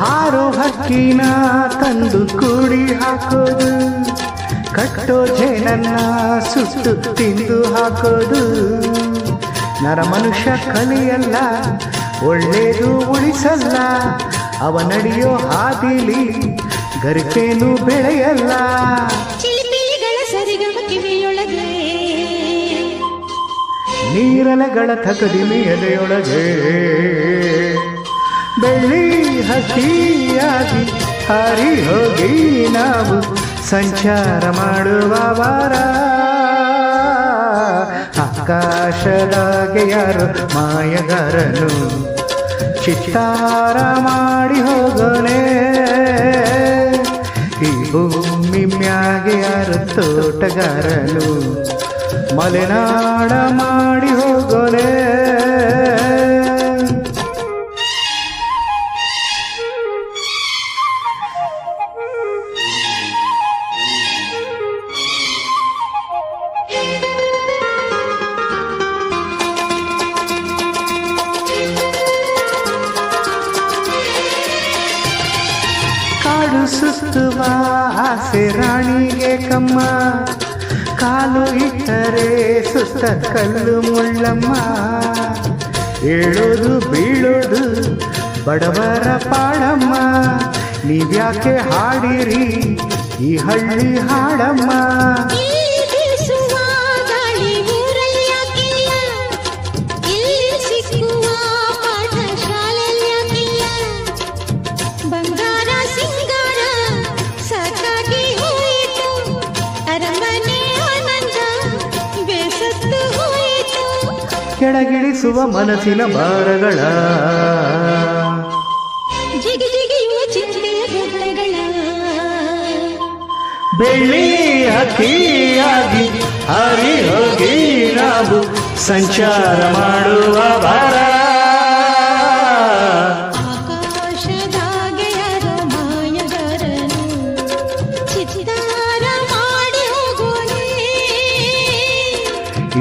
ಹಾರೋ ಹಕ್ಕಿನ ತಂದು ಕೂಡಿ ಹಾಕೋದು, ಕಟ್ಟೋ ಜೇನನ್ನ ಸುಟ್ಟು ತಿಂದು ಹಾಕೋದು. ನರ ಮನುಷ್ಯ ಕಲಿಯಲ್ಲ, ಒಳ್ಳೇದು ಉಳಿಸಲ್ಲ, ಅವ ನಡೆಯೋ ಹಾದಿಲಿ ಗರಿಕೇನು ಬೆಳೆಯಲ್ಲ. ಚಿಲಿಪಿಲಿಗಳ ಸರಿಗಮ ಕಿವಿಯೊಳಗೆ, ನೀರಲೆಗಳ ತಕದಿಮಿ ಎದೆಯೊಳಗೆ, ಬೆಳ್ಳಿ ಹಕ್ಕಿಯಾಗಿ ಹಾರಿ ಹೋಗಿ ನಾವು ಸಂಚಾರ ಮಾಡುವ ವಾರ. ಆಕಾಶದಾಗೆ ಯಾರು ಮಾಯಗಾರನು ಚಿತ್ತಾರ ಮಾಡಿ ಹೋಗೋನೆ, ಈ ಭೂಮಿ ಮ್ಯಾಗೆ ಯಾರು ತೋಟಗಾರನು ಮಲೆನಾಡ ಮಾಡಿ ಹೋಗೋನೆ. ಕಾಡು ಸುತ್ತುವ ಆಸೆ ರಾಣಿಗೆ ಕಮ್ಮ, ಕಾಲು ಇಟ್ಟರೆ ಸುತ್ತ ಕಲ್ಲು ಮುಳ್ಳಮ್ಮ. ಏಳೋದು ಬೀಳೋದು ಬಡವರ ಪಾಡಮ್ಮ, ನೀವ್ಯಾಕೆ ಹಾಡಿರಿ ಈ ಹಳ್ಳಿ ಹಾಡಮ್ಮ. ಕೆಳಗಿಳಿಸುವ ಮನಸ್ಸಿನ ಭಾರಗಳ, ಬೆಳ್ಳಿ ಹಕ್ಕಿಯಾಗಿ ಹಾರಿ ಹೋಗಿ ನಾವು ಸಂಚಾರ ಮಾಡುವ ಭಾರ. ಆಕಾಶದಾಗೆ ಯಾರೋ ಮಾಯಗಾರನು ಚಿತ್ತಾರ ಮಾಡಿ ಹೋಗೋನೆ,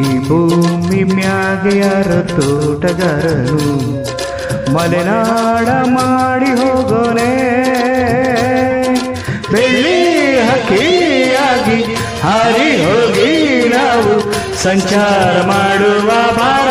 ಈ ಭೂಮಿ ಮ್ಯಾಗೆ ಯಾರ ತೋಟಗಾರನು ಮಲೆನಾಡ ಮಾಡಿ ಹೋಗೋನೆ. ಬೆಳ್ಳಿ ಹಕ್ಕಿಯಾಗಿ ಹಾರಿ ಹೋಗಿ ನಾವು ಸಂಚಾರ ಮಾಡುವ ಭಾರ.